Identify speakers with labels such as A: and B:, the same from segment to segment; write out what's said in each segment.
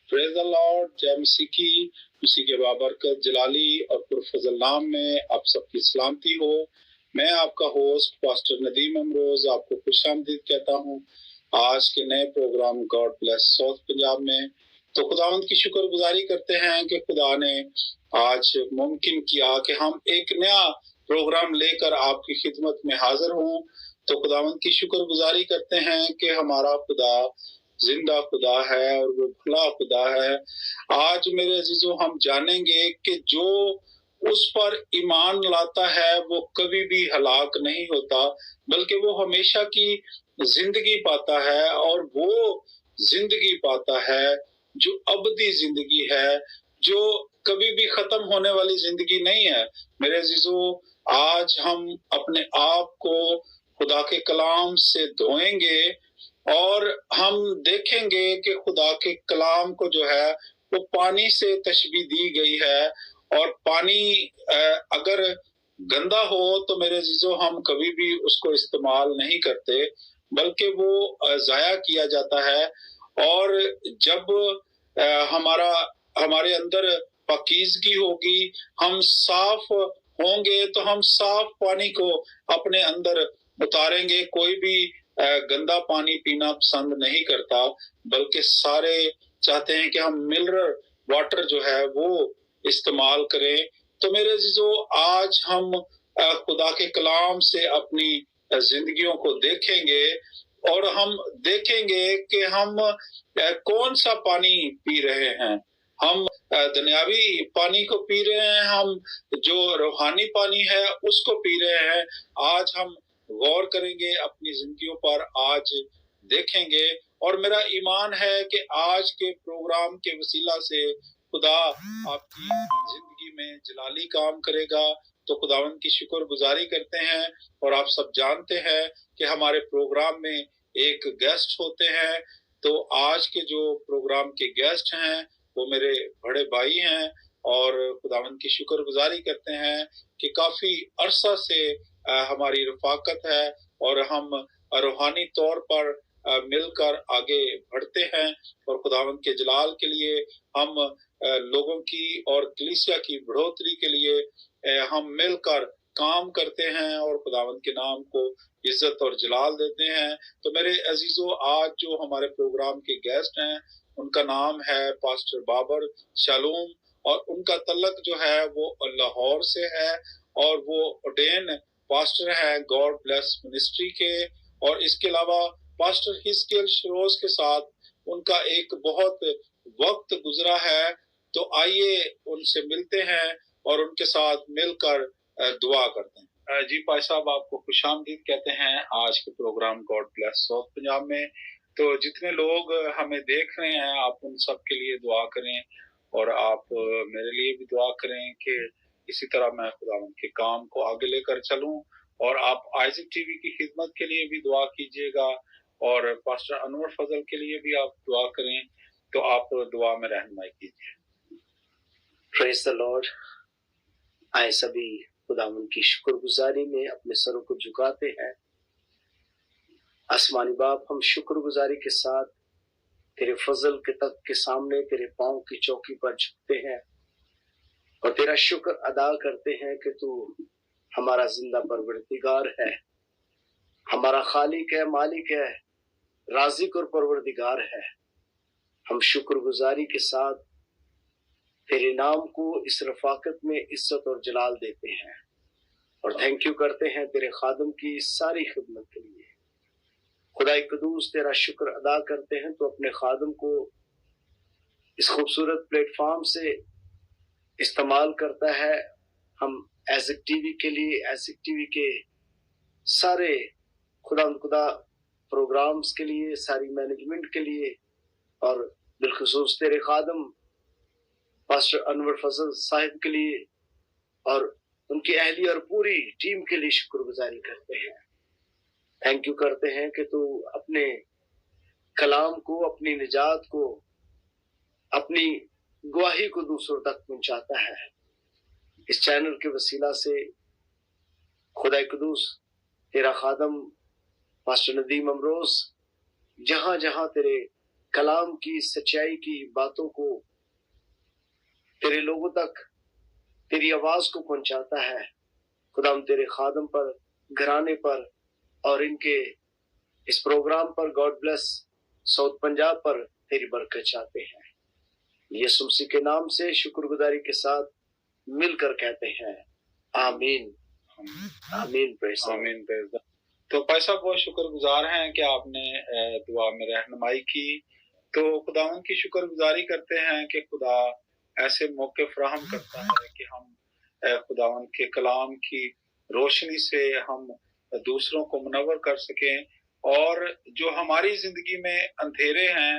A: Praise the lord, जय मसीह की, मसीह के बाबरकत जलाली और पुरफजल नाम में आप सबकी सलामती हो। मैं आपका होस्ट पास्टर नदीम अमरोज आपको खुशामदीद कहता हूँ आज के नए programme God bless South Punjab में। तो खुदावंद की शुक्रगुजारी करते हैं कि खुदा ने आज मुमकिन किया कि हम एक नया प्रोग्राम लेकर आपकी खिदमत में हाजिर हों। तो खुदावंद की शुक्रगुजारी करते हैं कि हमारा खुदा जिंदा खुदा है और वो भला खुदा है। आज मेरे अजीजों हम जानेंगे कि जो उस पर ईमान लाता है वो कभी भी हलाक नहीं होता, बल्कि वो हमेशा की जिंदगी पाता है, और वो जिंदगी पाता है जो अबदी जिंदगी है, जो कभी भी खत्म होने वाली जिंदगी नहीं है। मेरे अजीजों, आज हम अपने आप को खुदा के कलाम से धोएंगे और हम देखेंगे कि खुदा के कलाम को जो है वो पानी से तशबीह दी गई है, और पानी अगर गंदा हो तो मेरे अजीजों हम कभी भी उसको इस्तेमाल नहीं करते, बल्कि वो ज़ाया किया जाता है। और जब हमारे अंदर पाकीज़गी होगी, हम साफ होंगे, तो हम साफ पानी को अपने अंदर उतारेंगे। कोई भी गंदा पानी पीना पसंद नहीं करता, बल्कि सारे चाहते हैं कि हम मिनरल वाटर जो है वो इस्तेमाल करें। तो मेरे अजीजों, आज हम खुदा के कलाम से अपनी जिंदगियों को देखेंगे और हम देखेंगे कि हम कौन सा पानी पी रहे हैं। हम दुनियावी पानी को पी रहे हैं, हम जो रूहानी पानी है उसको पी रहे हैं। आज हम गौर करेंगे अपनी जिंदगियों पर, आज देखेंगे, और मेरा ईमान है कि आज के प्रोग्राम के वसीला से खुदा आपकी जिंदगी में जलाली काम करेगा। तो खुदावंद की शुक्रगुजारी करते हैं, और आप सब जानते हैं कि हमारे प्रोग्राम में एक गेस्ट होते हैं। तो आज के जो प्रोग्राम के गेस्ट हैं वो मेरे बड़े भाई हैं, और खुदावंद की शुक्रगुजारी करते हैं कि काफी अरसा से हमारी रफाकत है और हम रूहानी तौर पर मिलकर आगे बढ़ते हैं, और खुदावंद के जलाल के लिए हम लोगों की और कलीसिया की बढ़ोतरी के लिए हम मिलकर काम करते हैं और खुदावंद के नाम को इज्जत और जलाल देते हैं। तो मेरे अजीजों, आज जो हमारे प्रोग्राम के गेस्ट हैं उनका नाम है पास्टर बाबर शालूम, और उनका तल्लक जो है वो लाहौर से है, और वो ऑर्डेन पास्टर है गॉड ब्लेस मिनिस्ट्री के। और इसके अलावा पास्टर हिस्कियल शरोज के साथ उनका एक बहुत वक्त गुजरा है। तो आइए उनसे मिलते हैं और उनके साथ मिलकर दुआ करते हैं। जी भाई साहब, आपको खुशामदीद कहते हैं आज के programme God bless South Punjab में। तो जितने लोग हमें देख रहे हैं आप उन सब के लिए दुआ करें, और आप मेरे लिए भी दुआ करें कि इसी तरह मैं खुदावंद के काम को आगे लेकर चलूं। और आप आइज़िक टीवी की खिदमत के लिए भी दुआ कीजिएगा, और पास्टर अनवर फजल के लिए भी आप दुआ करें। तो आप दुआ में रहनुमाई कीजिए।
B: Praise the Lord. आए सभी खुदावंद की शुक्रगुजारी में अपने सरों को झुकाते हैं। आसमानी बाप, हम शुक्रगुजारी के साथ तेरे फजल के तख्त के सामने तेरे पांव की चौकी पर झुकते हैं और तेरा शुक्र अदा करते हैं कि तू हमारा जिंदा परवरदिगार है, हमारा खालिक है, मालिक है, राज़िक और परवरदिगार है। हम शुक्रगुजारी के साथ तेरे नाम को इस रफाकत में इज्जत और जलाल देते हैं, और थैंक यू करते हैं तेरे खादम की सारी खिदमत के लिए। खुदाई कदूस, तेरा शुक्र अदा करते हैं तो अपने खादम को इस खूबसूरत प्लेटफॉर्म से इस्तेमाल करता है। हम आइज़िक टीवी के लिए, आइज़िक टीवी के सारे खुदा प्रोग्राम्स के लिए, सारी मैनेजमेंट के लिए, और बिलखुसूस तेरे खादम पास्टर अनवर फजल साहिब के लिए और उनकी अहली और पूरी टीम के लिए शुक्रगुजारी करते हैं। थैंक यू करते हैं कि तू अपने कलाम को, अपनी निजात को, अपनी गवाही को दूसरों तक पहुंचाता है। इस चैनल के वसीला से खुदा कुदूस तेरा खादम पास्टर नदीम अमरोज जहां जहां तेरे कलाम की सच्चाई की बातों को तेरे लोगों तक तेरी आवाज को पहुंचाता है। खुदा हम तेरे खादम पर, घराने पर और इनके इस प्रोग्राम पर, गॉड ब्लेस साउथ पंजाब पर तेरी बरकत चाहते हैं। यीशु मसीह के नाम से शुक्रगुजारी के साथ मिलकर कहते हैं आमीन आमीन
A: आमीन। तो भाई साहब बहुत शुक्रगुजार हैं कि आपने दुआ में रहनुमाई की। तो खुदावन की शुक्रगुजारी करते हैं कि खुदा ऐसे मौके फराहम करता है कि हम खुदावन के कलाम की रोशनी से हम दूसरों को मुनव्वर कर सकें, और जो हमारी जिंदगी में अंधेरे हैं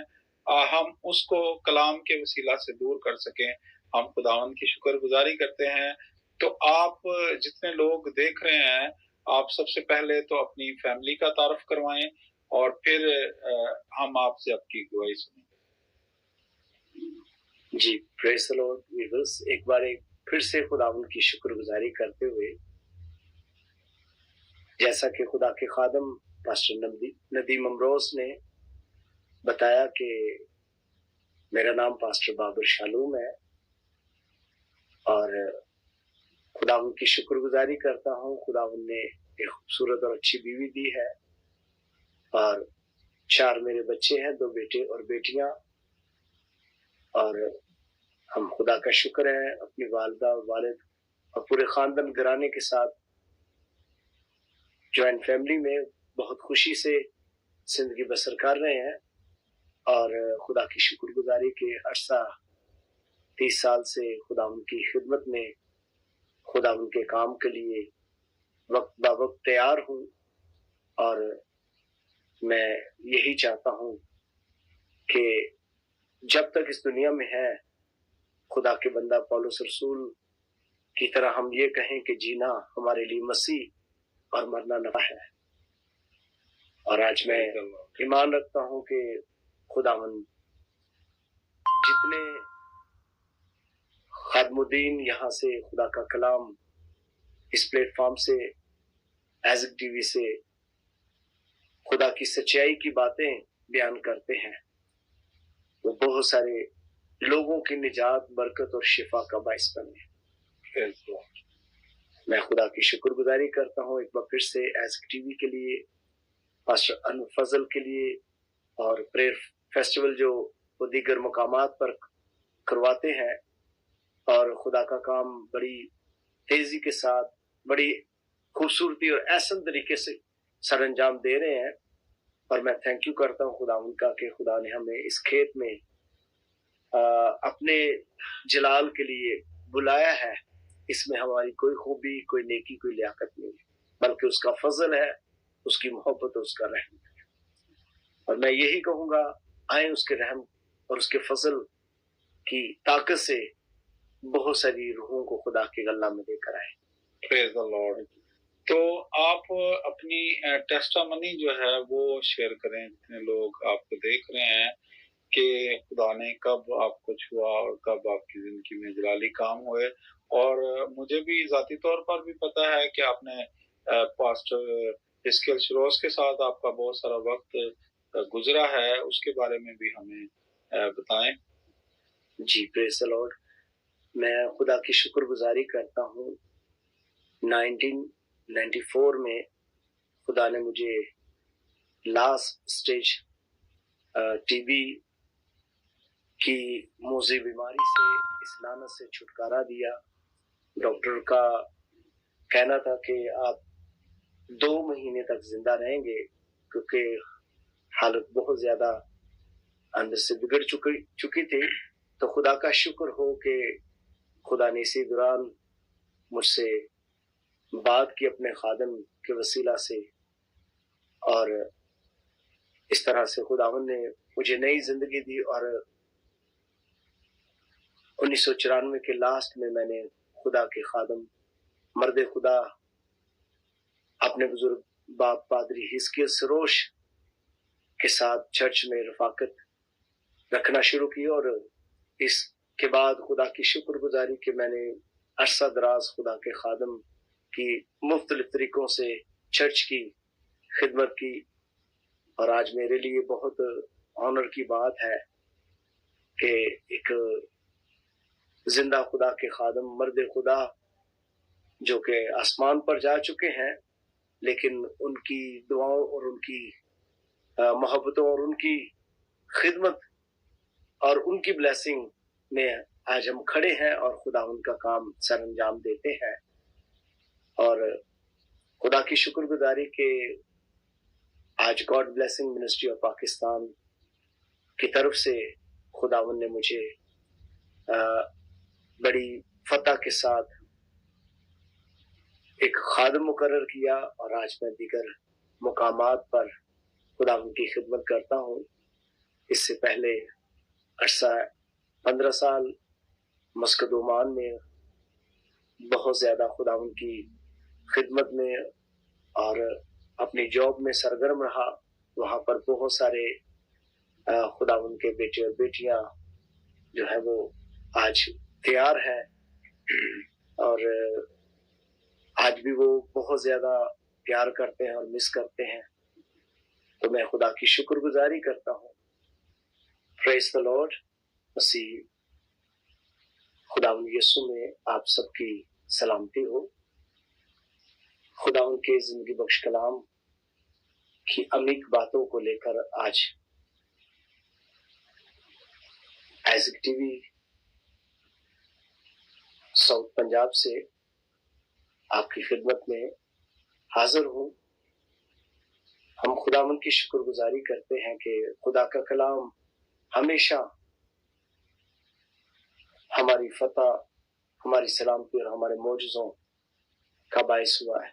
A: हम उसको कलाम के वसीला से दूर कर सकें। हम खुदावन की शुक्रगुजारी करते हैं। तो आप जितने लोग देख रहे हैं, आप सबसे पहले तो अपनी फैमिली का तारुफ करवाएं और फिर हम आपसे आपकी गवाही सुनें।
B: जी, प्रेज द लॉर्ड व्यूअर्स, एक बार फिर से खुदावन की शुक्रगुजारी करते हुए, जैसा कि खुदा के खादम पास्टर नदीम अमरोज ने बताया कि मेरा नाम पास्टर बाबर शालूम है और खुदावन की शुक्रगुजारी करता हूँ। खुदावन ने एक खूबसूरत और अच्छी बीवी दी है और 4 मेरे बच्चे हैं, 2 बेटे और बेटियां, और हम खुदा का शुक्र है अपनी वालिदा और वालिद और पूरे खानदान घराने के साथ जॉइंट फैमिली में बहुत खुशी से जिंदगी बसर कर रहे हैं। और खुदा की शुक्रगुजारी के अरसा 30 साल से खुदा उनकी खिदमत में, खुदा उनके काम के लिए वक्त ब वक्त तैयार हूँ। और मैं यही चाहता हूँ कि जब तक इस दुनिया में है, खुदा के बंदा पौलुस रसूल की तरह हम ये कहें कि जीना हमारे लिए मसीह और मरना नफा है। और आज मैं ईमान रखता हूँ कि खुदावन जितने खादमुद्दीन यहाँ से खुदा का कलाम इस प्लेटफॉर्म से, एज़िक टीवी से खुदा की सच्चाई की बातें बयान करते हैं, वो बहुत सारे लोगों की निजात, बरकत और शिफा का बाइस बने। मैं खुदा की शुक्रगुजारी करता हूँ एक बार फिर से एज़िक टीवी के लिए, पास्टर अनवर फजल के लिए, और प्रेयर फेस्टिवल जो वो दीगर मकामात पर करवाते हैं और खुदा का काम बड़ी तेजी के साथ, बड़ी खूबसूरती और ऐसा तरीके से सर अंजाम दे रहे हैं। और मैं थैंक यू करता हूँ खुदा उनका कि खुदा ने हमें इस खेत में अपने जलाल के लिए बुलाया है। इसमें हमारी कोई खूबी, कोई नेकी, कोई लियाकत नहीं है, बल्कि उसका फजल है, उसकी मोहब्बत और उसका रहम है। और मैं यही कहूँगा, आए उसके रहम और उसके फजल की ताकत से बहुत सारी रूहों को खुदा के गल्ला में लेकर आए।
A: Praise the Lord. तो आप अपनी टेस्टामनी जो है वो शेयर करें, जितने लोग आपको देख रहे हैं, कि खुदा ने कब आपको छुआ और कब आपकी जिंदगी में जलाली काम हुए। और मुझे भी ज़ाती तौर पर भी पता है कि आपने पास्टर हिस्कियल शरोज के साथ आपका बहुत सारा वक्त गुजरा है, उसके बारे में भी हमें बताएं।
B: जी, प्रेज द लॉर्ड। मैं खुदा की शुक्रगुजारी करता हूँ। 1994 में खुदा ने मुझे लास्ट स्टेज टीबी की मोज़े बीमारी से, इस लानत से छुटकारा दिया। डॉक्टर का कहना था कि आप 2 महीने तक जिंदा रहेंगे, क्योंकि हालत बहुत ज्यादा अंदर से बिगड़ चुकी थी। तो खुदा का शुक्र हो कि खुदा ने इसी दौरान मुझसे बात की अपने खादम के वसीला से, और इस तरह से खुदावन ने मुझे नई जिंदगी दी। और 1994 के लास्ट में मैंने खुदा के खादम मर्द खुदा अपने बुजुर्ग बाप पादरी हिस्कियल सरोश के साथ चर्च में रफाकत रखना शुरू की। और इसके बाद खुदा की शुक्रगुजारी कि मैंने अरसा दराज खुदा के खादम की मुख्तलिफ तरीकों से चर्च की खिदमत की। और आज मेरे लिए बहुत ऑनर की बात है کہ ایک زندہ خدا کے خادم مرد خدا جو کہ آسمان پر جا چکے ہیں، لیکن ان کی دعاؤں اور ان کی محبتوں اور ان کی خدمت اور ان کی بلیسنگ میں آج ہم کھڑے ہیں اور خدا ان کا کام سر انجام دیتے ہیں. اور خدا کی شکر گزاری کہ آج God blessing ministry of Pakistan کی طرف سے خداوند نے مجھے بڑی فتح کے ساتھ ایک خادم مقرر کیا، اور آج میں دیگر مقامات پر خداوند کی خدمت کرتا ہوں. اس سے پہلے عرصہ 15 سال مسکت عمان میں بہت زیادہ خداوند کی خدمت میں اور اپنی جاب میں سرگرم رہا. وہاں پر بہت سارے خداوند کے بیٹے اور بیٹیاں جو ہے وہ آج تیار ہیں، اور آج بھی وہ بہت زیادہ پیار کرتے ہیں اور مس کرتے ہیں. تو میں خدا کی شکر گزاری کرتا ہوں. پریز دی لارڈ. مسیح خداوند یسوع میں آپ سب کی سلامتی ہو. خداوند کے زندگی بخش کلام کی عمیق باتوں کو لے کر آج ASIC T V south Punjab سے آپ کی خدمت میں حاضر ہوں. ہم خداوند کی شکر گزاری کرتے ہیں کہ خدا کا کلام ہمیشہ ہماری فتح، ہماری سلامتی اور ہمارے معجزوں کا باعث ہوا ہے.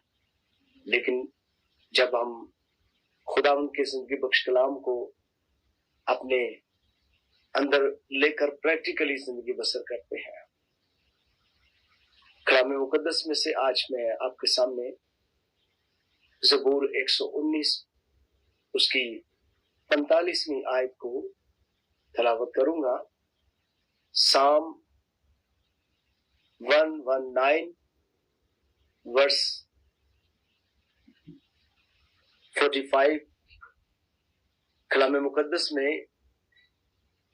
B: لیکن جب ہم خداوند کے زندگی بخش کلام کو اپنے اندر لے کر پریکٹیکلی زندگی بسر کرتے ہیں، کلام مقدس میں سے آج میں آپ کے سامنے زبور 119 اس کی 45ویں آیت کو تلاوت کروں گا. سام 119 ورس 45 کلام مقدس میں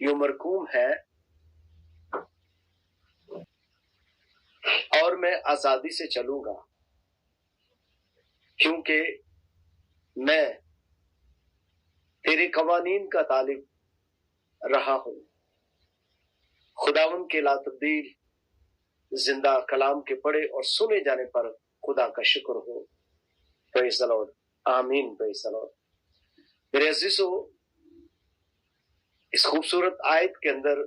B: یوں مرقوم ہے، اور میں آزادی سے چلوں گا کیونکہ میں تیرے قوانین کا طالب رہا ہوں. خداوند کے لا تبدیل زندہ کلام کے پڑھے اور سنے جانے پر خدا کا شکر ہو. پریز دی لارڈ. آمین. پریز دی لارڈ. میرے عزیزو، اس خوبصورت آیت کے اندر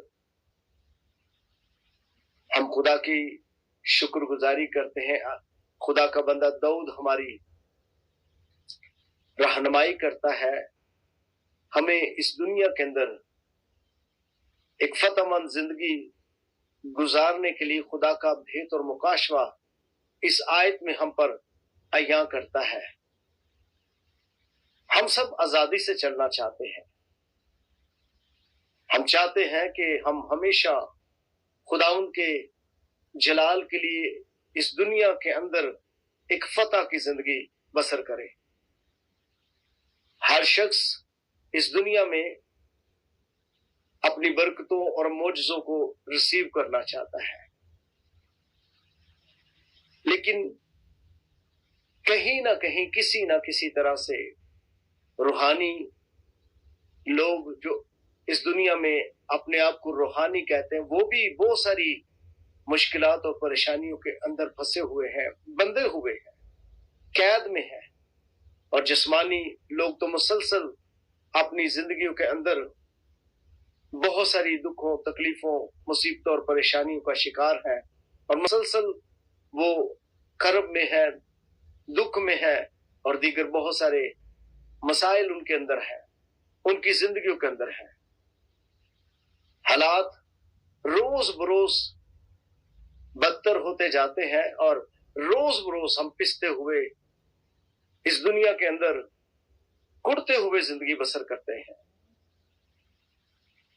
B: ہم خدا کی شکر گزاری کرتے ہیں. خدا کا بندہ داؤد ہماری رہنمائی کرتا ہے. ہمیں اس دنیا کے اندر ایک فتح مند زندگی گزارنے کے لیے خدا کا بھیت اور مکاشفہ اس آیت میں ہم پر عیاں کرتا ہے. ہم سب آزادی سے چلنا چاہتے ہیں. ہم چاہتے ہیں کہ ہم ہمیشہ خداوند کے جلال کے لیے اس دنیا کے اندر ایک فتح کی زندگی بسر کریں. ہر شخص اس دنیا میں اپنی برکتوں اور معجزوں کو ریسیو کرنا چاہتا ہے، لیکن کہیں نہ کہیں کسی نہ کسی طرح سے روحانی لوگ جو اس دنیا میں اپنے آپ کو روحانی کہتے ہیں، وہ بھی بہت ساری مشکلات اور پریشانیوں کے اندر پھنسے ہوئے ہیں، بندھے ہوئے ہیں، قید میں ہیں. اور جسمانی لوگ تو مسلسل اپنی زندگیوں کے اندر بہت ساری دکھوں، تکلیفوں، مصیبتوں اور پریشانیوں کا شکار ہیں، اور مسلسل وہ کرب میں ہے، دکھ میں ہے، اور دیگر بہت سارے مسائل ان کے اندر ہیں، ان کی زندگیوں کے اندر ہیں. حالات روز بروز بدتر ہوتے جاتے ہیں، اور روز بروز ہم پستے ہوئے اس دنیا کے اندر کڑتے ہوئے زندگی بسر کرتے ہیں.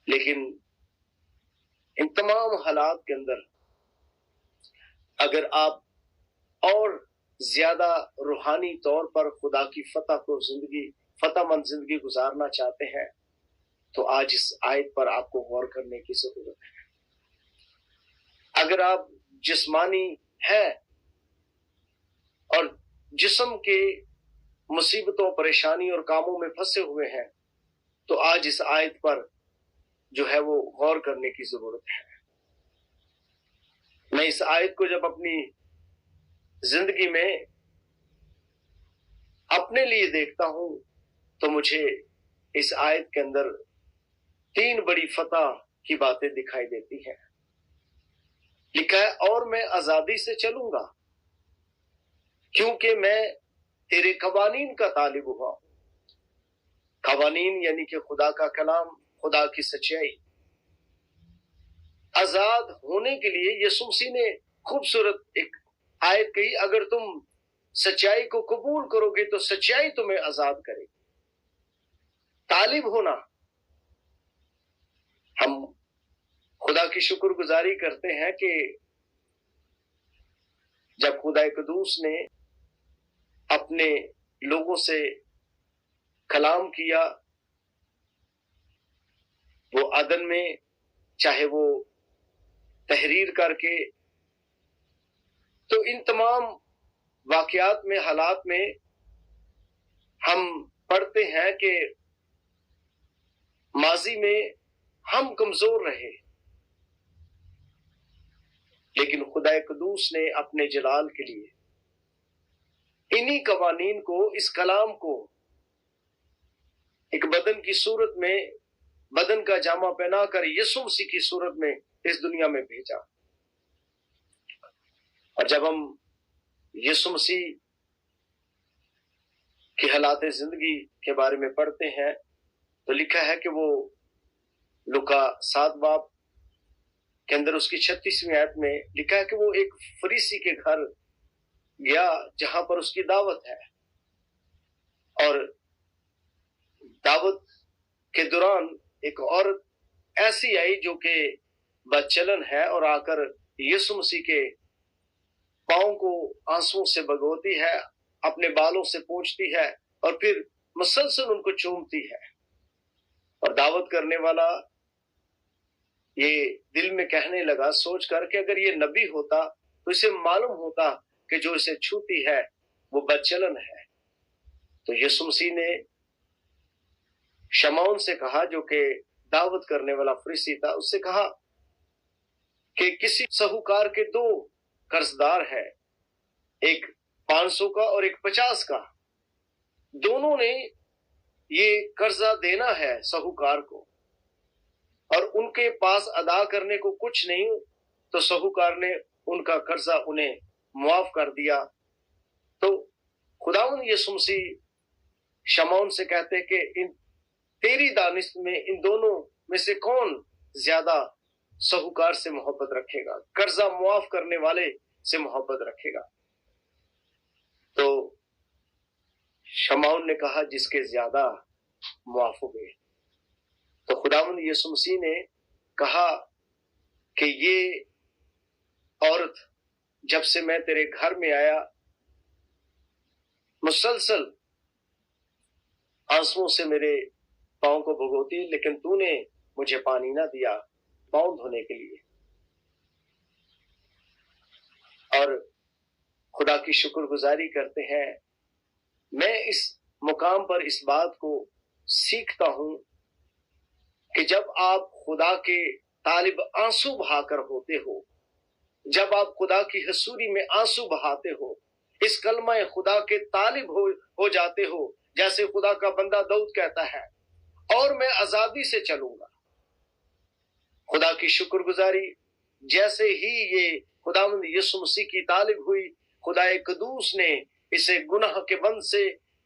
B: لیکن ان تمام حالات کے اندر اگر آپ اور زیادہ روحانی طور پر خدا کی فتح مند زندگی گزارنا چاہتے ہیں، تو آج اس آیت پر آپ کو غور کرنے کی ضرورت ہے۔ اگر آپ جسمانی ہیں اور جسم کے مصیبتوں، پریشانی اور کاموں میں پھنسے ہوئے ہیں تو آج اس آیت پر جو ہے وہ غور کرنے کی ضرورت ہے۔ میں اس آیت کو جب اپنی زندگی میں اپنے لیے دیکھتا ہوں تو مجھے اس آیت کے اندر 3 بڑی فتح کی باتیں دکھائی دیتی ہیں۔ لکھا ہے اور میں آزادی سے چلوں گا کیونکہ میں تیرے قوانین کا طالب ہوا ہوں۔ قوانین یعنی کہ خدا کا کلام، خدا کی سچائی۔ آزاد ہونے کے لیے یسوع مسیح نے خوبصورت ایک آیت کہی، اگر تم سچائی کو قبول کرو گے تو سچائی تمہیں آزاد کرے گی۔ طالب ہونا، ہم خدا کی شکر گزاری کرتے ہیں کہ جب خدا قدوس نے اپنے لوگوں سے کلام کیا، وہ عدن میں، چاہے وہ تحریر کر کے، تو ان تمام واقعات میں، حالات میں ہم پڑھتے ہیں کہ ماضی میں ہم کمزور رہے، لیکن خدا قدوس نے اپنے جلال کے لیے انہی قوانین کو، اس کلام کو ایک بدن کی صورت میں، بدن کا جامہ پہنا کر یسوع مسیح کی صورت میں اس دنیا میں بھیجا۔ اور جب ہم یسوع مسیح کی حالات زندگی کے بارے میں پڑھتے ہیں تو لکھا ہے کہ وہ لوکا 7 باب کے اندر اس کی 36ویں آیت میں لکھا ہے کہ وہ ایک فریسی کے گھر گیا جہاں پر اس کی دعوت ہے، اور دعوت کے دوران ایک عورت ایسی آئی جو کہ بدچلن ہے، اور آ کر یسوع مسیح کے پاؤں کو آنسوؤں سے بھگوتی ہے، اپنے بالوں سے پوچھتی ہے اور پھر مسلسل ان کو چومتی ہے۔ اور دعوت کرنے والا یہ دل میں کہنے لگا، سوچ کر کہ اگر یہ نبی ہوتا تو اسے معلوم ہوتا کہ جو اسے چھوتی ہے وہ بدچلن ہے۔ تو یسوع مسیح نے شمعون سے کہا، جو کہ دعوت کرنے والا فریسی تھا، اس سے کہا کہ کسی ساہوکار کے 2 قرضدار ہے، ایک 500 کا اور ایک 50 کا، دونوں نے یہ قرضہ دینا ہے ساہوکار کو، اور ان کے پاس ادا کرنے کو کچھ نہیں، تو ساہوکار نے ان کا قرضہ انہیں معاف کر دیا۔ تو خداوند یسوع مسیح شمعون سے کہتے کہ تیری دانش میں ان دونوں میں سے کون زیادہ ساہوکار سے محبت رکھے گا، قرضہ معاف کرنے والے سے محبت رکھے گا؟ تو شمعون نے کہا جس کے زیادہ معاف ہو گئے۔ تو خداوند یسوع مسیح نے کہا کہ یہ عورت جب سے میں تیرے گھر میں آیا مسلسل آنسوؤں سے میرے پاؤں کو بھگوتی، لیکن تو نے مجھے پانی نہ دیا پاؤں دھونے کے لیے۔ اور خدا کی شکر گزاری کرتے ہیں، میں اس مقام پر اس بات کو سیکھتا ہوں کہ جب آپ خدا کے طالب آنسو بہا کر ہوتے ہو، جب آپ خدا کی حضوری میں آنسو بہاتے ہو، اس کلمہ خدا کے طالب ہو جاتے ہو، جیسے خدا کا بندہ داؤد کہتا ہے، اور میں آزادی سے چلوں گا۔ خدا کی شکر گزاری، جیسے ہی یہ خداوند یسوع مسیح کی طالب ہوئی، خدا قدوس نے اسے گناہ کے بند سے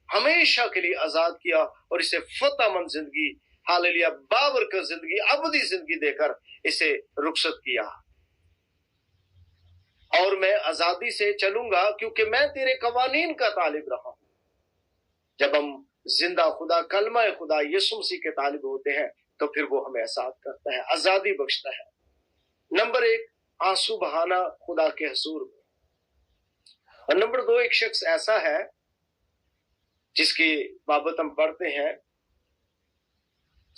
B: ہمیشہ کے لیے آزاد کیا اور اسے فتح مند زندگی، ہاللیلویا، بابرکت زندگی، ابدی زندگی دے کر اسے رخصت کیا۔ اور میں آزادی سے چلوں گا کیونکہ میں تیرے قوانین کا طالب رہا ہوں۔ جب ہم زندہ خدا، کلمہ خدا یسوع مسیح کے طالب ہوتے ہیں تو پھر وہ ہمیں آزاد کرتا ہے، آزادی بخشتا ہے۔ نمبر 1، آنسو بہانا خدا کے حضور میں۔ اور نمبر 2، ایک شخص ایسا ہے جس کی بابت ہم پڑھتے ہیں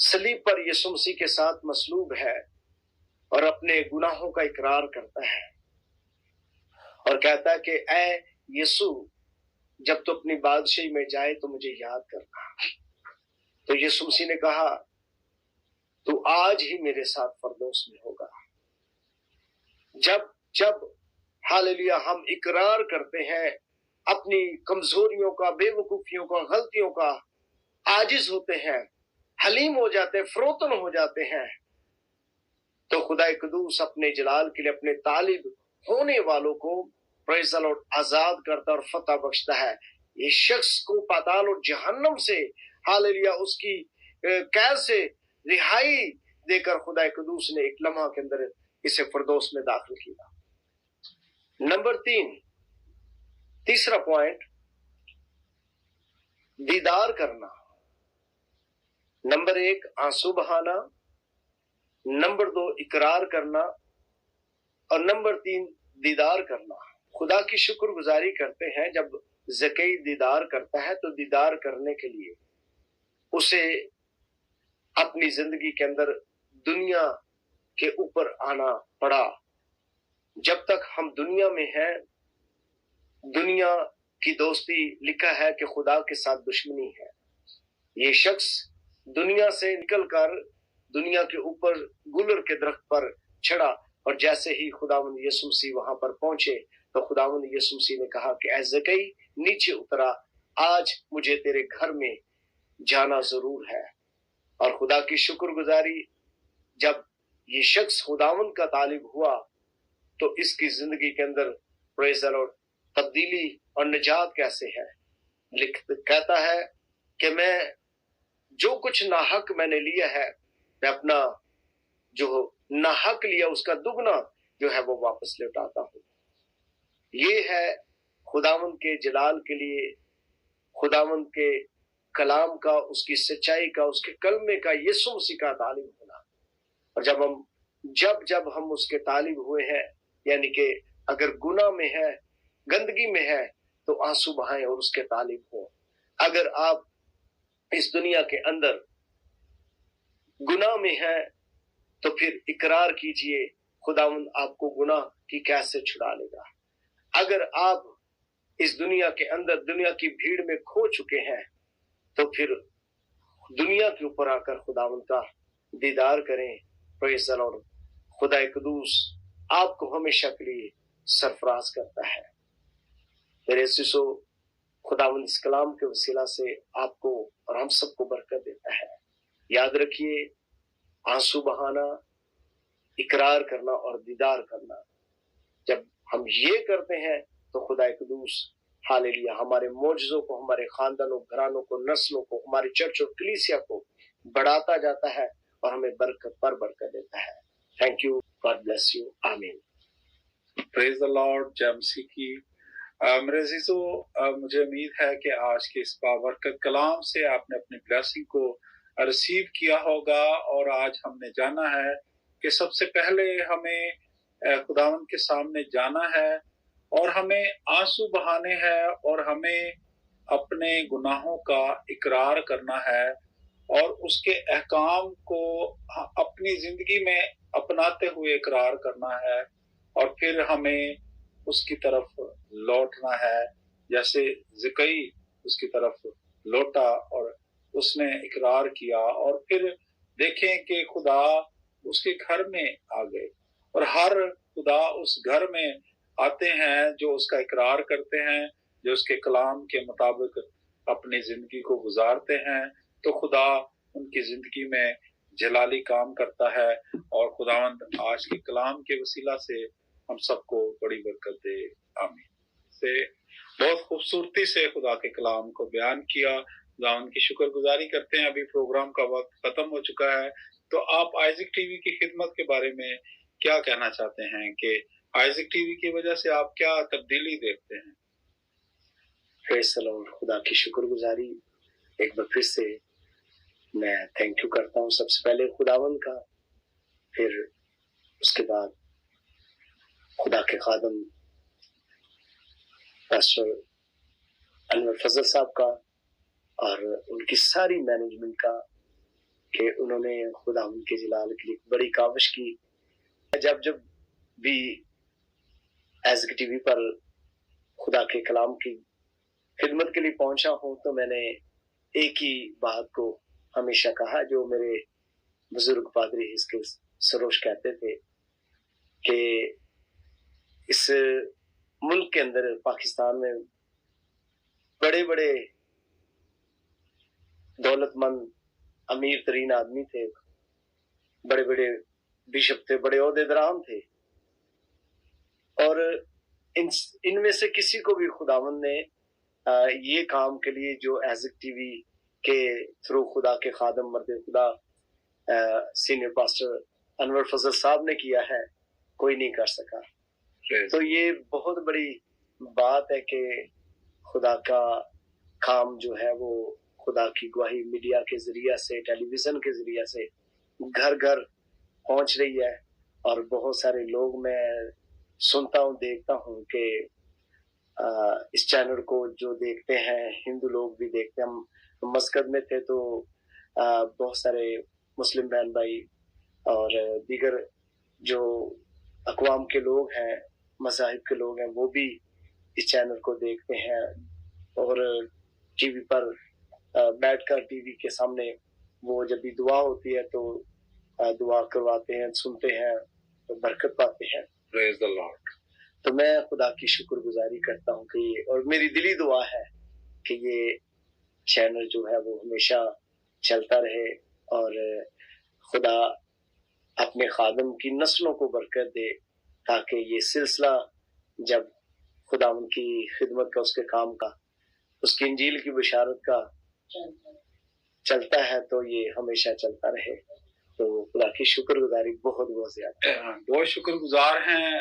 B: सलीब पर यीशु मसीह के साथ मसलूब है और अपने गुनाहों का इकरार करता है और कहता है कि ऐ यीशु, जब तू अपनी बादशाही में जाए तो मुझे याद करना। तो यीशु मसीह ने कहा, तू आज ही मेरे साथ फरदौस में होगा। जब जब हालेलुया हम इकरार करते हैं अपनी कमजोरियों का, बेवकूफियों का, गलतियों का, आजिज होते हैं, हलीम हो जाते हैं, फरोतन हो जाते हैं, तो खुदा कुदूस अपने जलाल के लिए अपने तालिब होने वालों को प्रेज़ द लॉर्ड आजाद करता और फतह बख्शता है। ये शख्स को पाताल और जहन्नम से हालेलुया उसकी कैद से रिहाई देकर खुदा कुदूस ने एक लम्हा के अंदर इसे फरदौस में दाखिल किया। नंबर 3, तीसरा पॉइंट, दीदार करना। नंबर 1 आंसू बहाना, नंबर 2 इकरार करना और नंबर 3 दीदार करना। खुदा की शुक्रगुजारी करते हैं। जब ज़कई दीदार करता है तो दीदार करने के लिए उसे अपनी जिंदगी के अंदर दुनिया के ऊपर आना पड़ा। जब तक हम दुनिया में हैं, दुनिया की दोस्ती लिखा है कि खुदा के साथ दुश्मनी है। ये शख्स दुनिया से निकलकर दुनिया के ऊपर गुलर के दरख्त पर चढ़ा और जैसे ही खुदावंद यीशु मसीह वहां पर पहुंचे तो खुदावंद यीशु मसीह ने कहा कि ऐ ज़कई नीचे उतरा, आज मुझे तेरे घर में जाना जरूर है। और खुदा की शुक्रगुजारी, जब ये शख्स खुदावंद का तालिब हुआ तो इसकी जिंदगी के अंदर प्रेज़ द लॉर्ड तब्दीली और निजात कैसे है। कहता है कि मैं जो कुछ नाहक मैंने लिया है, मैं अपना जो नाहक लिया उसका दुगना जो है वो वापस लौटाता हूं। ये है खुदावंद के जलाल के लिए, खुदावंद के कलाम का, उसकी सच्चाई का, उसके कलमे का, यीशु मसीह का तालिब होना। और जब हम उसके तालिब हुए हैं, यानी कि अगर गुनाह में है, गंदगी में है, तो आंसू बहाएं और उसके तालिब हो। अगर आप इस दुनिया के अंदर गुनाह में है तो फिर इकरार कीजिए, खुदावंद आपको गुनाह की कैद से छुड़ा लेगा। अगर आप इस दुनिया के अंदर दुनिया की भीड़ में खो चुके हैं तो फिर दुनिया के ऊपर आकर खुदावंद का दीदार करें। Praise the Lord. खुदा कुदूस आपको हमेशा के लिए सरफराज करता है। मेरे सिसो, खुदावंद इस कलाम के वसीला से आपको और हम सबको बरकत देता है। याद रखिए, आंसू बहाना, इकरार करना और दीदार करना, जब हम ये करते हैं तो खुदा कुदूस हालेलुया हमारे मोजज़ों को, हमारे खानदानों, घरानों को, नस्लों को, हमारी चर्च और कलीसिया को बढ़ाता जाता है और हमें बरकत पर बरकत देता है। Thank you, God bless you, आमीन।
A: Praise the lord. जय मसीह की। मेरे अजीजों, मुझे उम्मीद है कि आज के इस बाबरकत कलाम से आपने अपनी ब्लेसिंग को रिसीव किया होगा। और आज हमने जाना है कि सबसे पहले हमें खुदावंद के सामने जाना है और हमें आंसू बहाने हैं और हमें अपने गुनाहों का इकरार करना है और उसके अहकाम को अपनी जिंदगी में अपनाते हुए इकरार करना है। और फिर हमें उसकी तरफ लौटना है, जैसे ज़कई उसकी तरफ लौटा और उसने इकरार किया। और फिर देखें कि खुदा उसके घर में आ गए और हर खुदा उस घर में आते हैं जो उसका इकरार करते हैं, जो उसके कलाम के मुताबिक अपनी जिंदगी को गुजारते हैं। तो खुदा उनकी जिंदगी में जलाली काम करता है। और खुदावंद आज के कलाम के वसीला से हम सबको बड़ी बरकत दे, आमीन। से बहुत खूबसूरती से खुदा के कलाम को बयान किया। खुदावंद की शुक्रगुजारी करते हैं। अभी प्रोग्राम का वक्त खत्म हो चुका है, तो आप आइज़िक टीवी की खिदमत के बारे में क्या कहना चाहते हैं कि आइज़िक टीवी की वजह से आप क्या तब्दीली देखते हैं?
B: Praise the Lord. खुदा की शुक्रगुजारी एक बार फिर से मैं थैंक यू करता हूँ। सबसे पहले खुदावंद का, फिर उसके बाद खुदा के खादम पास्टर अनवर फजल साहब का और उनकी सारी मैनेजमेंट का, کہ انہوں نے خدا ان کے جلال کے لیے بڑی کاوش کی. جب بھی ایزک ٹی وی پر خدا کے کلام کی خدمت کے لیے پہنچا ہوں تو میں نے ایک ہی بات کو ہمیشہ کہا جو میرے بزرگ پادری ہسکل سروش کہتے تھے کہ اس ملک کے اندر پاکستان میں بڑے بڑے دولت مند امیر ترین آدمی تھے, بڑے بڑے بشپ تھے, بڑے عہدیداران تھے, اور ان میں سے کسی کو بھی خداوند نے یہ کام کے لیے جو ایزک ٹی وی کے تھرو خدا کے خادم مرد خدا سینئر پاسٹر انور فضل صاحب نے کیا ہے, کوئی نہیں کر سکا. تو یہ بہت بڑی بات ہے کہ خدا کا کام جو ہے وہ خدا کی گواہی میڈیا کے ذریعہ سے, ٹیلی ویژن کے ذریعہ سے گھر گھر پہنچ رہی ہے. اور بہت سارے لوگ میں سنتا ہوں, دیکھتا ہوں کہ اس چینل کو جو دیکھتے ہیں, ہندو لوگ بھی دیکھتے ہیں. ہم مسجد میں تھے تو بہت سارے مسلم بہن بھائی اور دیگر جو اقوام کے لوگ ہیں, مذاہب کے لوگ ہیں, وہ بھی اس چینل کو دیکھتے ہیں اور ٹی وی پر بیٹھ کر ٹی وی کے سامنے وہ جب بھی دعا ہوتی ہے تو دعا کرواتے ہیں, سنتے ہیں, تو برکت پاتے ہیں. Praise the Lord. تو میں خدا کی شکر گزاری کرتا ہوں کہ اور میری دلی دعا ہے کہ یہ چینل جو ہے وہ ہمیشہ چلتا رہے اور خدا اپنے خادم کی نسلوں کو برکت دے تاکہ یہ سلسلہ جب خدا ان کی خدمت کا, اس کے کام کا, اس کی انجیل کی بشارت کا چلتا ہے تو یہ ہمیشہ چلتا رہے. تو خدا کی شکر گزاری بہت بہت زیادہ.
A: بہت شکر گزار ہیں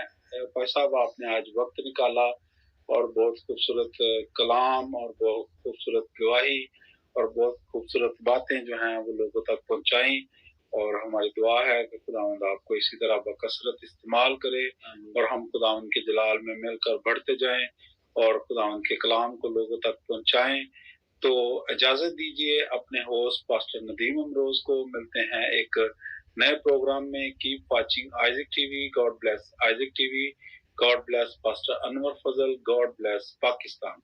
A: بھائی صاحب, آپ نے آج وقت نکالا اور بہت خوبصورت کلام اور بہت خوبصورت گواہی اور بہت خوبصورت باتیں جو ہیں وہ لوگوں تک پہنچائیں. اور ہماری دعا ہے کہ خداوند آپ کو اسی طرح بکثرت استعمال کرے اور ہم خداوند کے جلال میں مل کر بڑھتے جائیں اور خداوند کے کلام کو لوگوں تک پہنچائیں. تو اجازت دیجیے اپنے ہوسٹ پاسٹر ندیم امروز کو. ملتے ہیں ایک نئے پروگرام میں. Keep watching Isaac T V. God bless Isaac T V. God bless pastor Anwar Fazal. God bless Pakistan.